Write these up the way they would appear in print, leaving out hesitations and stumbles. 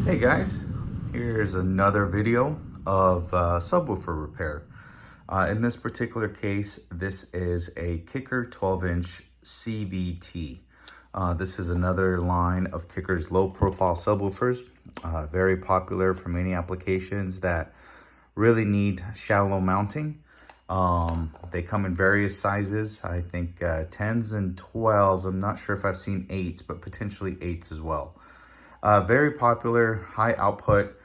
Hey guys, here's another video of subwoofer repair. In this particular case, this is a Kicker 12-inch CVT. This is another line of Kicker's low-profile subwoofers, very popular for many applications that really need shallow mounting. They come in various sizes, I think 10s and 12s. I'm not sure if I've seen 8s, but potentially 8s as well. Very popular, high output,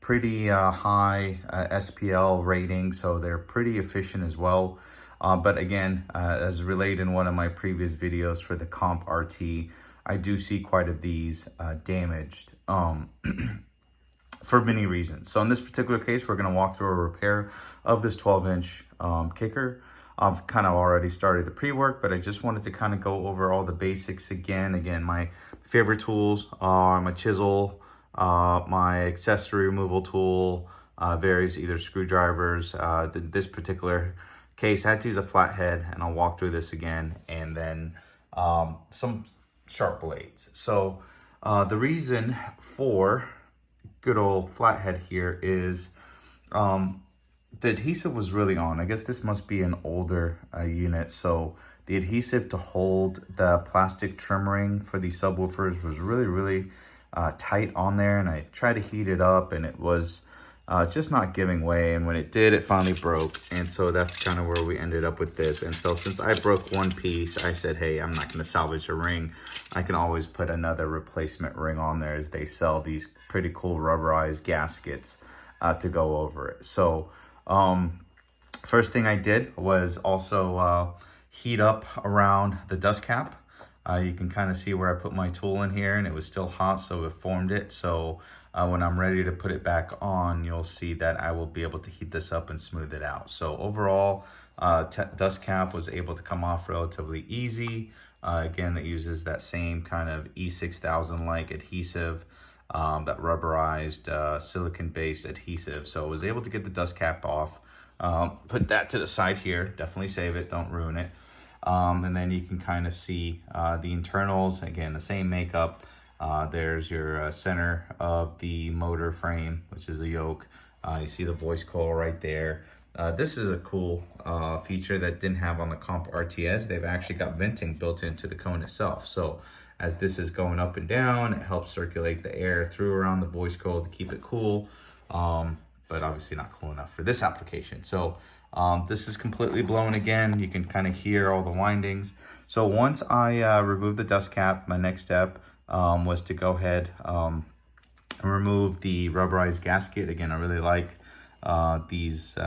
pretty high SPL rating, so they're pretty efficient as well. But again, as relayed in one of my previous videos for the Comp RT, I do see quite a these damaged for many reasons. So in this particular case, we're going to walk through a repair of this 12-inch Kicker. I've kind of already started the pre-work, but I just wanted to kind of go over all the basics again. Again, my favorite tools are my chisel, my accessory removal tool, various either screwdrivers. This particular case, I had to use a flathead, and I'll walk through this again, and then some sharp blades. So the reason for good old flathead here is the adhesive was really on. I guess this must be an older unit. So the adhesive to hold the plastic trim ring for these subwoofers was really tight on there. And I tried to heat it up and it was just not giving way. And when it did, it finally broke. And so that's kind of where we ended up with this. And so since I broke one piece, I said, hey, I'm not going to salvage a ring. I can always put another replacement ring on there, as they sell these pretty cool rubberized gaskets to go over it. So first thing I did was also heat up around the dust cap. You can kind of see where I put my tool in here, and it was still hot, so it formed it. So when I'm ready to put it back on, you'll see that I will be able to heat this up and smooth it out. So overall, dust cap was able to come off relatively easy. Again, that uses that same kind of E6000-like adhesive, that rubberized silicone-based adhesive. So I was able to get the dust cap off. Put that to the side here. Definitely save it. Don't ruin it. And then you can kind of see the internals. Again, the same makeup. There's your center of the motor frame, which is a yoke. You see the voice coil right there. This is a cool feature that didn't have on the Comp RTS. They've actually got venting built into the cone itself. So as this is going up and down, it helps circulate the air through around the voice coil to keep it cool. But obviously not cool enough for this application. So this is completely blown again. You can kind of hear all the windings. So once I removed the dust cap, my next step was to go ahead and remove the rubberized gasket. Again, I really like these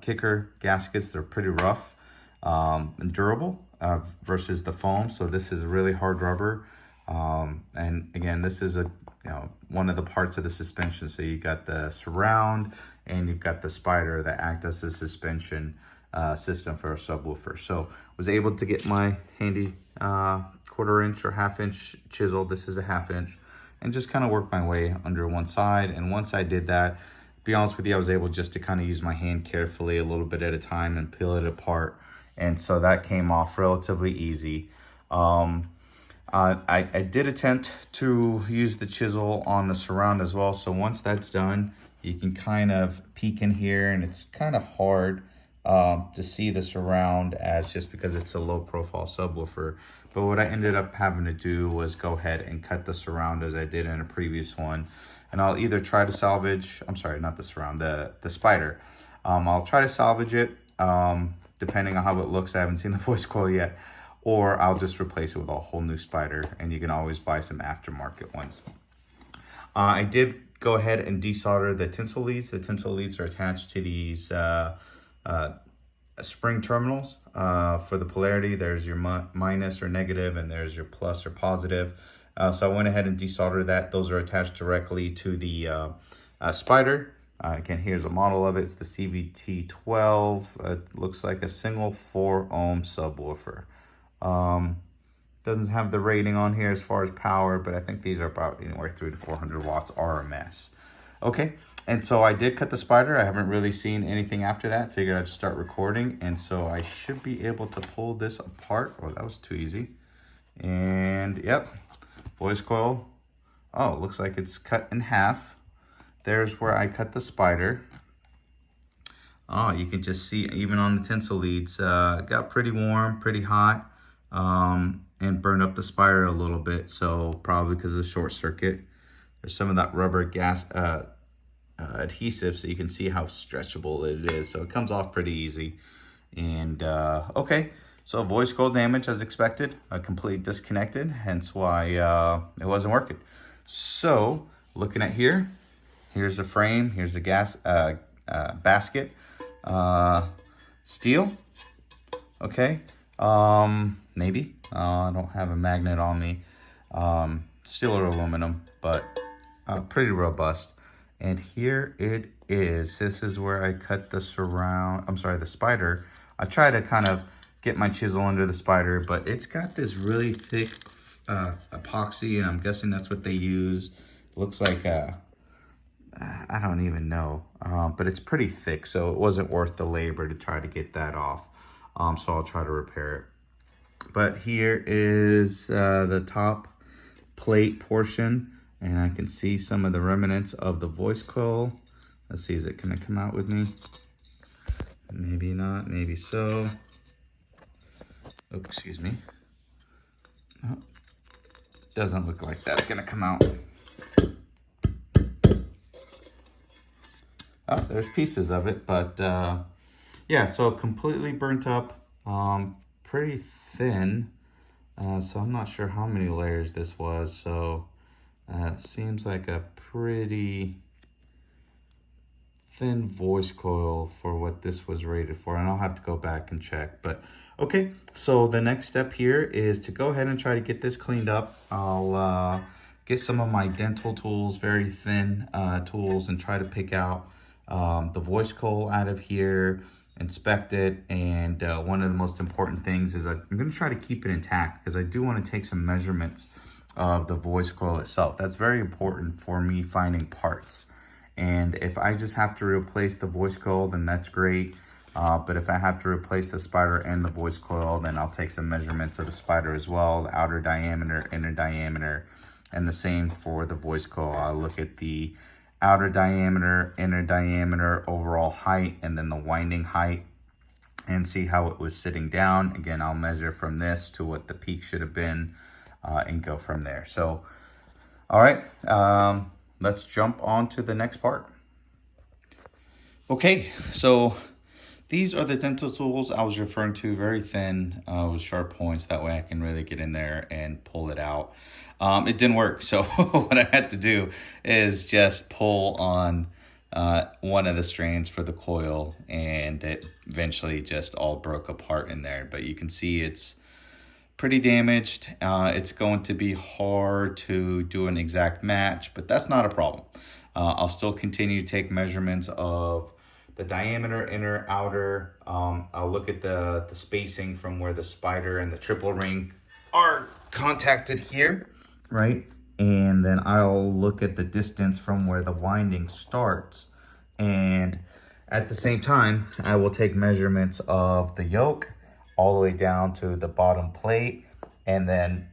Kicker gaskets. They're pretty rough and durable versus the foam. So this is really hard rubber. And again, this is one of the parts of the suspension. So you got the surround and you've got the spider that act as a suspension system for a subwoofer. So was able to get my handy 1/4 inch or 1/2 inch chisel. This is a 1/2 inch, and just kind of work my way under one side. And once I did that, to be honest with you, I was able just to kind of use my hand carefully a little bit at a time and peel it apart. And so that came off relatively easy. I did attempt to use the chisel on the surround as well. So once that's done, you can kind of peek in here, and it's kind of hard to see the surround as just because it's a low profile subwoofer. But what I ended up having to do was go ahead and cut the surround as I did in a previous one. And I'll either try to salvage, I'm sorry, not the surround, the spider. I'll try to salvage it depending on how it looks. I haven't seen the voice coil yet. Or I'll just replace it with a whole new spider, and you can always buy some aftermarket ones. I did go ahead and desolder the tinsel leads. The tinsel leads are attached to these spring terminals for the polarity. There's your minus or negative, and there's your plus or positive. So I went ahead and desoldered that. Those are attached directly to the spider. Again, here's a model of it. It's the CVT12. It looks like a single 4-ohm subwoofer. Doesn't have the rating on here as far as power, but I think these are about anywhere 300 to 400 watts RMS. Okay, and so I did cut the spider. I haven't really seen anything after that. Figured I'd start recording, and so I should be able to pull this apart. Oh, that was too easy. And yep, voice coil oh, it looks like it's cut in half. There's where I cut the spider. Oh, you can just see even on the tinsel leads, got pretty warm, pretty hot, and burned up the spider a little bit. So probably because of the short circuit. There's some of that rubber gas adhesive, so you can see how stretchable it is. So it comes off pretty easy. And okay, so voice coil damage as expected, completely disconnected, hence why it wasn't working. So looking at here, here's the frame, here's the gas basket, steel, okay, maybe, I don't have a magnet on me, steel or aluminum, but pretty robust. And here it is. This is where I cut the the spider. I try to kind of get my chisel under the spider, but it's got this really thick epoxy, and I'm guessing that's what they use. Looks like I don't even know, but it's pretty thick, so it wasn't worth the labor to try to get that off. So I'll try to repair it. But here is the top plate portion, and I can see some of the remnants of the voice coil. Let's see, is it gonna come out with me? Maybe not, maybe so. Oh, excuse me. Oh, doesn't look like that's gonna come out. Oh, there's pieces of it, but yeah, so completely burnt up, pretty thin. So I'm not sure how many layers this was. So seems like a pretty thin voice coil for what this was rated for. And I'll have to go back and check, but okay. So the next step here is to go ahead and try to get this cleaned up. I'll get some of my dental tools, very thin tools, and try to pick out the voice coil out of here, inspect it, and one of the most important things is I'm going to try to keep it intact because I do want to take some measurements of the voice coil itself. That's very important for me finding parts. And if I just have to replace the voice coil, then that's great. But if I have to replace the spider and the voice coil, then I'll take some measurements of the spider as well, the outer diameter, inner diameter, and the same for the voice coil. I'll look at the outer diameter, inner diameter, overall height, and then the winding height, and see how it was sitting down. Again, I'll measure from this to what the peak should have been, and go from there. So, all right, let's jump on to the next part. Okay, so these are the dental tools I was referring to, very thin with sharp points. That way I can really get in there and pull it out. It didn't work, so what I had to do is just pull on one of the strands for the coil, and it eventually just all broke apart in there. But you can see it's pretty damaged. It's going to be hard to do an exact match, but that's not a problem. I'll still continue to take measurements of the diameter, inner, outer. I'll look at the spacing from where the spider and the triple ring are contacted here, right? And then I'll look at the distance from where the winding starts. And at the same time, I will take measurements of the yoke all the way down to the bottom plate. And then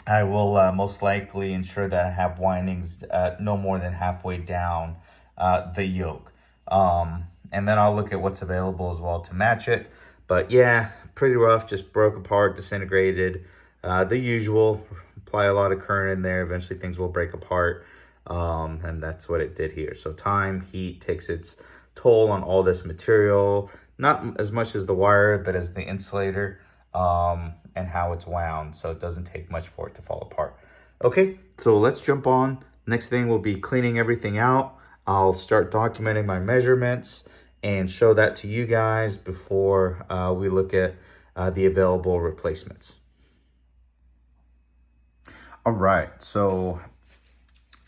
I will most likely ensure that I have windings no more than halfway down the yoke. And then I'll look at what's available as well to match it. But yeah, pretty rough, just broke apart, disintegrated. The usual, apply a lot of current in there, eventually things will break apart. And that's what it did here. So time, heat takes its toll on all this material, not as much as the wire, but as the insulator, and how it's wound. So it doesn't take much for it to fall apart. Okay, so let's jump on. Next thing will be cleaning everything out. I'll start documenting my measurements and show that to you guys before we look at the available replacements. All right, so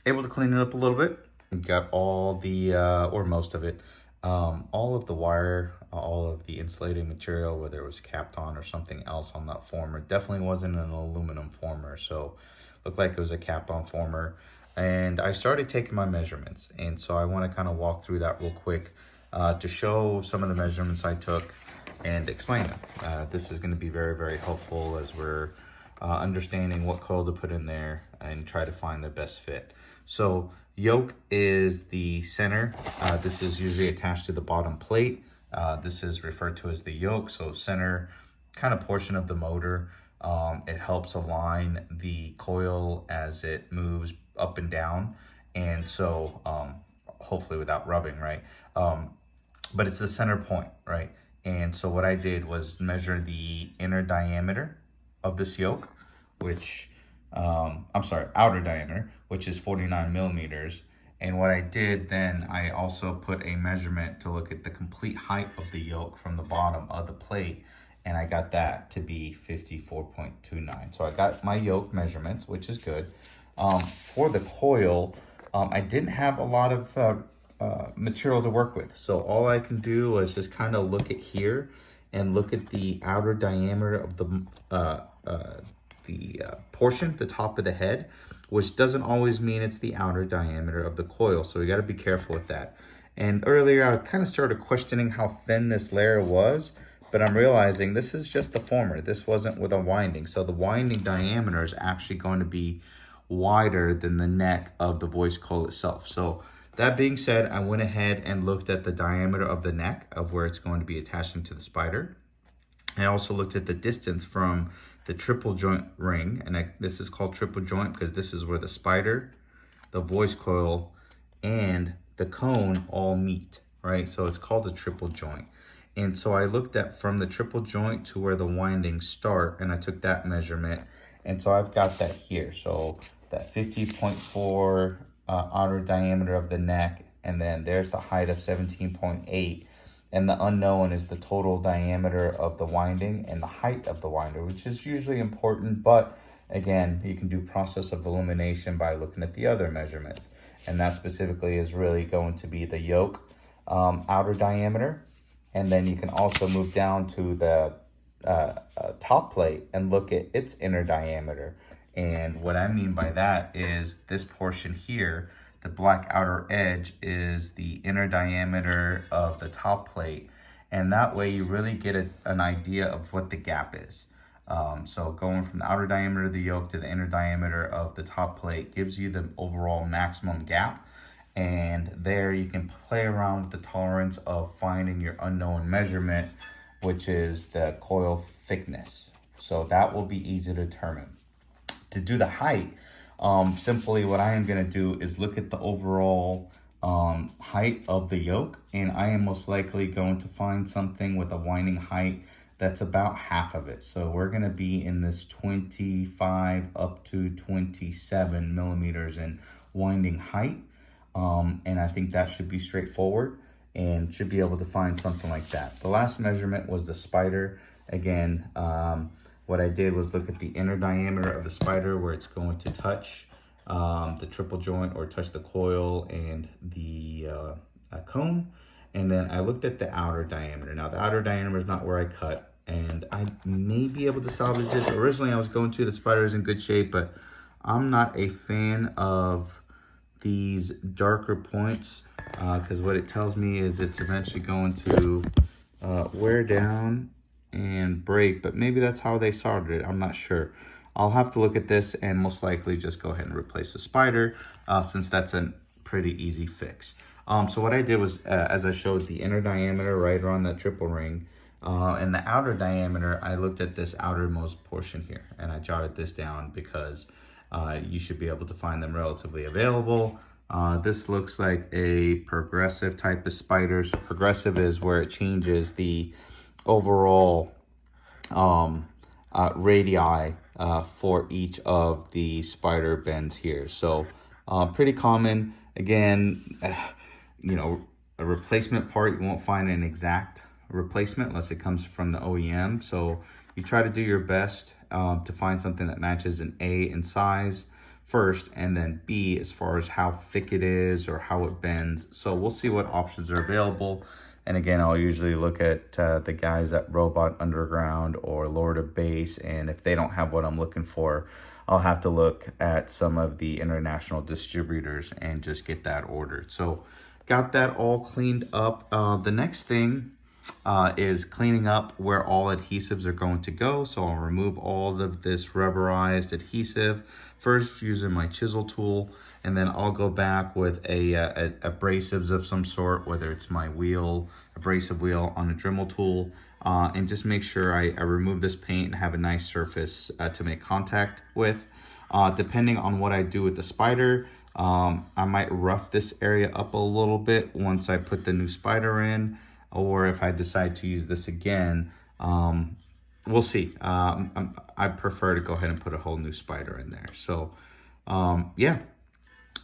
able to clean it up a little bit. Got all the, or most of it, all of the wire, all of the insulating material, whether it was capped on or something else on that former. Definitely wasn't an aluminum former, so looked like it was a capped on former. And I started taking my measurements, and so I want to kind of walk through that real quick to show some of the measurements I took and explain them. This is going to be very, very helpful as we're understanding what coil to put in there and try to find the best fit. So yoke is the center. This is usually attached to the bottom plate. This is referred to as the yoke. So center kind of portion of the motor. It helps align the coil as it moves up and down. And so hopefully without rubbing, right? But it's the center point, right? And so what I did was measure the inner diameter of this yoke, which, outer diameter, which is 49 millimeters. And what I did then, I also put a measurement to look at the complete height of the yoke from the bottom of the plate. And I got that to be 54.29. So I got my yoke measurements, which is good. For the coil, I didn't have a lot of material to work with. So all I can do is just kind of look at here and look at the outer diameter of the portion, the top of the head, which doesn't always mean it's the outer diameter of the coil. So we got to be careful with that. And earlier I kind of started questioning how thin this layer was, but I'm realizing this is just the former. This wasn't with a winding. So the winding diameter is actually going to be wider than the neck of the voice coil itself. So that being said, I went ahead and looked at the diameter of the neck of where it's going to be attaching to the spider. I also looked at the distance from the triple joint ring, and this is called triple joint because this is where the spider, the voice coil, and the cone all meet, right? So it's called a triple joint. And so I looked at from the triple joint to where the windings start, and I took that measurement. And so I've got that here. So that 50.4 outer diameter of the neck, and then there's the height of 17.8. And the unknown is the total diameter of the winding and the height of the winder, which is usually important. But again, you can do process of elimination by looking at the other measurements. And that specifically is really going to be the yoke outer diameter. And then you can also move down to the top plate and look at its inner diameter. And what I mean by that is this portion here, the black outer edge, is the inner diameter of the top plate. And that way you really get an idea of what the gap is. So going from the outer diameter of the yoke to the inner diameter of the top plate gives you the overall maximum gap. And there you can play around with the tolerance of finding your unknown measurement, which is the coil thickness. So that will be easy to determine. To do the height, simply what I am going to do is look at the overall height of the yoke, and I am most likely going to find something with a winding height that's about half of it. So we're going to be in this 25 up to 27 millimeters in winding height. And I think that should be straightforward and should be able to find something like that. The last measurement was the spider. Again, what I did was look at the inner diameter of the spider where it's going to touch the triple joint or touch the coil and the cone. And then I looked at the outer diameter. Now the outer diameter is not where I cut, and I may be able to salvage this. Originally I was going to, the spider is in good shape, but I'm not a fan of these darker points because what it tells me is it's eventually going to wear down and break, but maybe that's how they soldered it. I'm not sure. I'll have to look at this and most likely just go ahead and replace the spider since that's a pretty easy fix. So what I did was, as I showed, the inner diameter right around that triple ring and the outer diameter, I looked at this outermost portion here and I jotted this down because you should be able to find them relatively available. This looks like a progressive type of spider. So progressive is where it changes the overall radii for each of the spider bends here. So pretty common. Again, you know, a replacement part, you won't find an exact replacement unless it comes from the OEM. So you try to do your best to find something that matches an A in size first, and then B as far as how thick it is or how it bends. So we'll see what options are available. And again, I'll usually look at the guys at Robot Underground or Lord of Bass, and if they don't have what I'm looking for, I'll have to look at some of the international distributors and just get that ordered. So got that all cleaned up. The next thing is cleaning up where all adhesives are going to go. So I'll remove all of this rubberized adhesive first using my chisel tool, and then I'll go back with a abrasives of some sort, whether it's my abrasive wheel on a Dremel tool, and just make sure I remove this paint and have a nice surface to make contact with. Depending on what I do with the spider, I might rough this area up a little bit once I put the new spider in, or if I decide to use this again, we'll see. I prefer to go ahead and put a whole new spider in there. So yeah,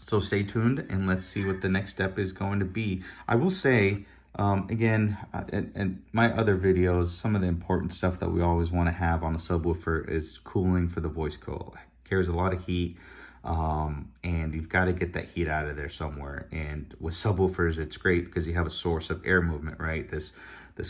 so stay tuned and let's see what the next step is going to be. I will say, again, in my other videos, some of the important stuff that we always want to have on a subwoofer is cooling for the voice coil. It carries a lot of heat. And you've got to get that heat out of there somewhere. And with subwoofers, it's great because you have a source of air movement, right? This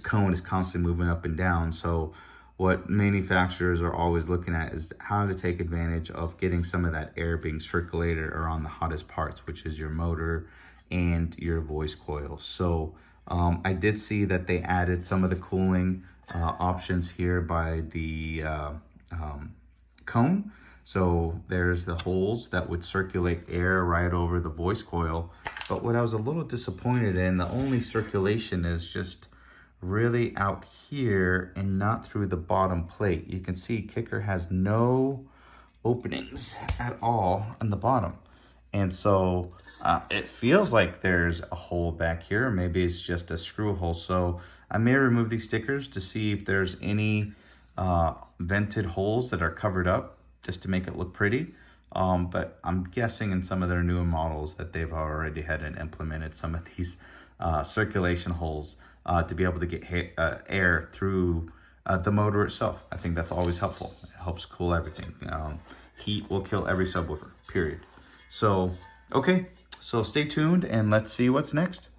cone is constantly moving up and down. So what manufacturers are always looking at is how to take advantage of getting some of that air being circulated around the hottest parts, which is your motor and your voice coil. So I did see that they added some of the cooling options here by the cone. So there's the holes that would circulate air right over the voice coil. But what I was a little disappointed in, the only circulation is just really out here and not through the bottom plate. You can see Kicker has no openings at all on the bottom. And so it feels like there's a hole back here. Maybe it's just a screw hole. So I may remove these stickers to see if there's any vented holes that are covered up, just to make it look pretty. But I'm guessing in some of their newer models that they've already had and implemented some of these circulation holes to be able to get air through the motor itself. I think that's always helpful. It helps cool everything. Heat will kill every subwoofer, period. So, okay, so stay tuned and let's see what's next.